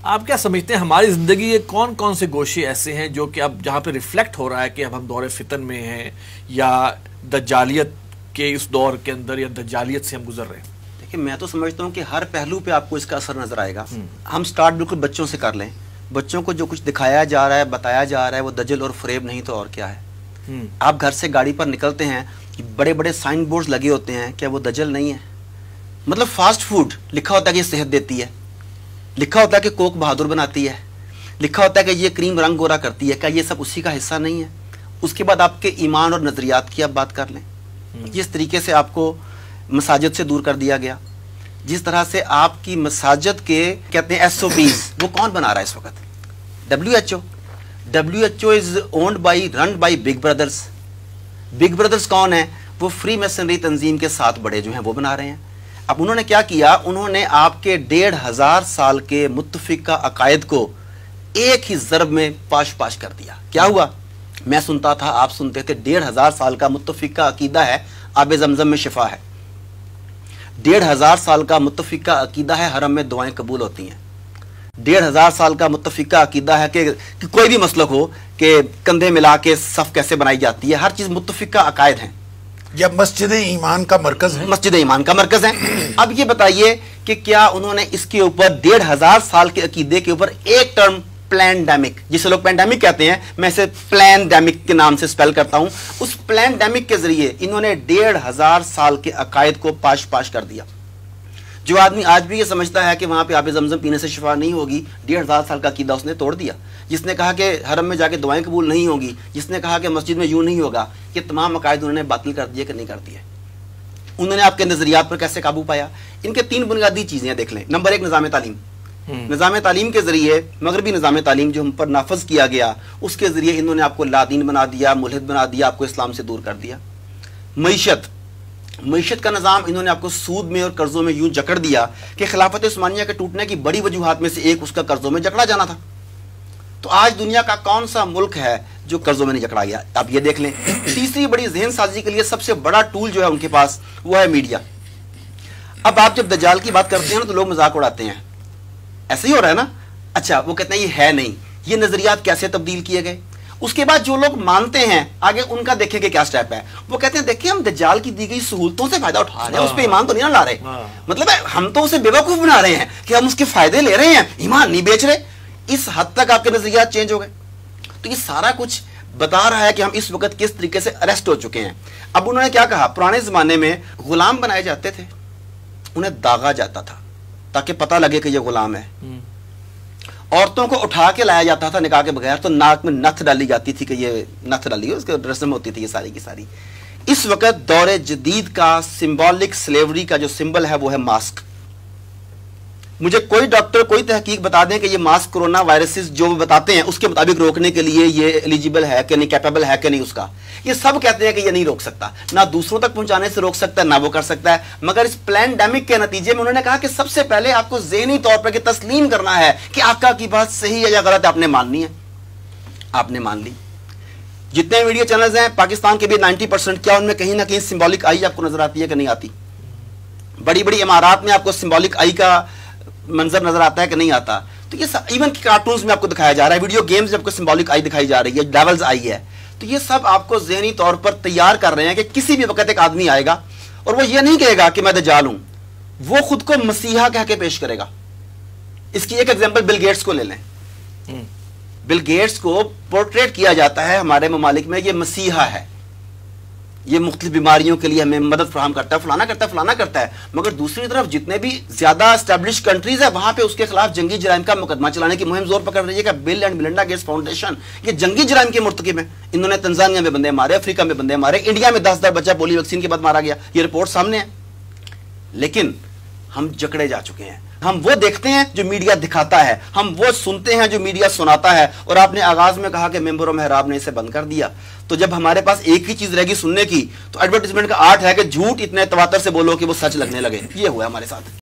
آپ کیا سمجھتے ہیں ہماری زندگی کے کون کون سے گوشے ایسے ہیں جو کہ اب جہاں پہ ریفلیکٹ ہو رہا ہے کہ اب ہم دور فتن میں ہیں یا دجالیت کے اس دور کے اندر یا دجالیت سے ہم گزر رہے ہیں؟ دیکھیں میں تو سمجھتا ہوں کہ ہر پہلو پہ آپ کو اس کا اثر نظر آئے گا. ہم سٹارٹ بالکل بچوں سے کر لیں. بچوں کو جو کچھ دکھایا جا رہا ہے بتایا جا رہا ہے وہ دجل اور فریب نہیں تو اور کیا ہے. آپ گھر سے گاڑی پر نکلتے ہیں بڑے بڑے سائن بورڈز لگے ہوتے ہیں, کیا وہ دجل نہیں ہے؟ مطلب فاسٹ فوڈ لکھا ہوتا ہے کہ یہ صحت دیتی ہے, لکھا ہوتا ہے کہ کوک بہادر بناتی ہے, لکھا ہوتا ہے کہ یہ کریم رنگ گورا کرتی ہے, کیا یہ سب اسی کا حصہ نہیں ہے؟ اس کے بعد آپ کے ایمان اور نظریات کی آپ بات کر لیں. جس طریقے سے آپ کو مساجد سے دور کر دیا گیا, جس طرح سے آپ کی مساجد کے کہتے ہیں SOPs وہ کون بنا رہا ہے اس وقت؟ WHO. WHO is owned by run by big brothers. Big brothers کون ہیں؟ وہ فری میسنری تنظیم کے 7 بڑے جو ہیں وہ بنا رہے ہیں. اب انہوں نے کیا کیا, انہوں نے آپ کے 1500 سال کے متفقہ عقائد کو ایک ہی ضرب میں پاش کر دیا. کیا ہوا؟ میں سنتا تھا, آپ سنتے تھے, 1500 سال کا متفقہ عقیدہ ہے آب زمزم میں شفا ہے. 1500 سال کا متفقہ عقیدہ ہے حرم میں دعائیں قبول ہوتی ہیں. 1500 سال کا متفقہ عقیدہ ہے کہ کوئی بھی مسلک ہو کہ کندھے ملا کے صف کیسے بنائی جاتی ہے, ہر چیز متفقہ عقائد ہیں. یا مسجد ایمان کا مرکز ہے. مسجد ایمان کا مرکز ہے. اب یہ بتائیے کہ کیا انہوں نے اس کے اوپر 1500 سال کے عقیدے کے اوپر ایک ٹرم پلینڈیمک, جسے لوگ پینڈیمک کہتے ہیں, میں اسے پلینڈیمک کے نام سے سپیل کرتا ہوں, اس پلینڈیمک کے ذریعے انہوں نے 1500 سال کے عقائد کو پاش کر دیا. جو آدمی آج بھی یہ سمجھتا ہے کہ وہاں پہ آب زمزم پینے سے شفا نہیں ہوگی, 1500 سال کا عقیدہ اس نے توڑ دیا. جس نے کہا کہ حرم میں جا کے دعائیں قبول نہیں ہوگی, جس نے کہا کہ مسجد میں یوں نہیں ہوگا, یہ تمام عقائد انہوں نے باطل کر دیے کہ نہیں کر دیے. انہوں نے آپ کے نظریات پر کیسے قابو پایا؟ ان کے 3 بنیادی چیزیں دیکھ لیں. نمبر 1 نظام تعلیم. نظام تعلیم کے ذریعے, مغربی نظام تعلیم جو ہم پر نافذ کیا گیا, اس کے ذریعے انہوں نے آپ کو لادین بنا دیا, ملحد بنا دیا, آپ کو اسلام سے دور کر دیا. معیشت کا نظام انہوں نے آپ کو سود میں اور قرضوں میں یوں جکڑ دیا کہ خلافت عثمانیہ کے ٹوٹنے کی بڑی وجوہات میں سے ایک اس کا قرضوں میں جکڑا جانا تھا. تو آج دنیا کا کون سا ملک ہے جو قرضوں میں نہیں جکڑا گیا؟ آپ یہ دیکھ لیں. تیسری بڑی ذہن سازی کے لیے سب سے بڑا ٹول جو ہے ان کے پاس وہ ہے میڈیا. اب آپ جب دجال کی بات کرتے ہیں نا تو لوگ مذاق اڑاتے ہیں, ایسے ہی ہو رہا ہے نا, اچھا وہ کہتے ہیں یہ ہے نہیں, یہ نظریات کیسے تبدیل کیے گئے. اس کے بعد جو لوگ مانتے ہیں آگے ان کا دیکھیں کہ کیا سٹیپ ہے. وہ کہتے ہیں دیکھیں ہم دجال کی دی گئی سہولتوں سے فائدہ اٹھا رہے ہیں, اس پہ ایمان تو نہیں لا رہے. مطلب ہے ہم تو اسے بیوقوف بنا رہے ہیں کہ ہم اس کے فائدے لے رہے ہیں, ایمان نہیں بیچ رہے. اس حد تک آپ کے نظریات چینج ہو گئے. تو یہ سارا کچھ بتا رہا ہے کہ ہم اس وقت کس طریقے سے اریسٹ ہو چکے ہیں. اب انہوں نے کیا کہا, پرانے زمانے میں غلام بنائے جاتے تھے, انہیں داغا جاتا تھا تاکہ پتہ لگے کہ یہ غلام ہے. عورتوں کو اٹھا کے لایا جاتا تھا نکاح کے بغیر, تو ناک میں نتھ ڈالی جاتی تھی کہ یہ نتھ ڈالی, اس کی رسم ہوتی تھی یہ ساری کی ساری. اس وقت دور جدید کا سمبولک سلیوری کا جو سمبل ہے وہ ہے ماسک. مجھے کوئی ڈاکٹر کوئی تحقیق بتا دیں کہ یہ ماسک کرونا وائرسز جو بتاتے ہیں اس کے مطابق روکنے کے لیے یہ ایلیجیبل ہے کہ نہیں, کیپیبل ہے کہ نہیں اس کا. یہ سب کہتے ہیں کہ یہ نہیں روک سکتا, نہ دوسروں تک پہنچانے سے روک سکتا ہے نہ وہ کر سکتا ہے. مگر اس پلینڈیمک کے نتیجے میں انہوں نے کہا کہ سب سے پہلے آپ کو ذہنی طور پر تسلیم کرنا ہے کہ آقا کی بات صحیح ہے یا غلط ہے, آپ نے ماننی ہے. آپ نے مان لی. جتنے میڈیا چینلز ہیں پاکستان کے بھی 90%, کیا ان میں کہیں نہ کہیں سمبولک آئی آپ کو نظر آتی ہے کہ نہیں آتی؟ بڑی بڑی عمارات میں آپ کو سمبولک آئی کا منظر نظر آتا ہے کہ نہیں آتا؟ تو یہ ایون کارٹونز میں آپ کو دکھایا جا رہا ہے, ویڈیو گیمز میں آپ کو سمبولک آئی دکھائی جا رہی ہے, ڈیولز آئی ہے. تو یہ سب آپ کو ذہنی طور پر تیار کر رہے ہیں کہ کسی بھی وقت ایک آدمی آئے گا اور وہ یہ نہیں کہے گا کہ میں دجال ہوں, وہ خود کو مسیحا کہہ کے پیش کرے گا. اس کی ایک ایگزامپل بل گیٹس کو لے لیں. بل گیٹس کو پورٹریٹ کیا جاتا ہے ہمارے ممالک میں, یہ مسیحا ہے, یہ مختلف بیماریوں کے لیے ہمیں مدد فراہم کرتا ہے, فلانا کرتا ہے. مگر دوسری طرف جتنے بھی زیادہ اسٹیبلش کنٹریز ہیں وہاں پہ اس کے خلاف جنگی جرائم کا مقدمہ چلانے کی مہم زور پکڑ رہی ہے کہ بل اینڈ میلنڈا گیٹس فاؤنڈیشن یہ جنگی جرائم کے مرتکب ہیں. انہوں نے تنزانیہ میں بندے مارے, افریقہ میں بندے مارے, انڈیا میں 10,000 بچہ پولیو ویکسین کے بعد مارا گیا, یہ رپورٹ سامنے ہے. لیکن ہم جکڑے جا چکے ہیں. ہم وہ دیکھتے ہیں جو میڈیا دکھاتا ہے, ہم وہ سنتے ہیں جو میڈیا سناتا ہے. اور آپ نے آغاز میں کہا کہ ممبر و محراب نے اسے بند کر دیا, تو جب ہمارے پاس ایک ہی چیز رہ گی سننے کی تو ایڈورٹائزمنٹ کا آرٹ ہے کہ جھوٹ اتنے تواتر سے بولو کہ وہ سچ لگنے لگے. یہ ہوا ہمارے ساتھ.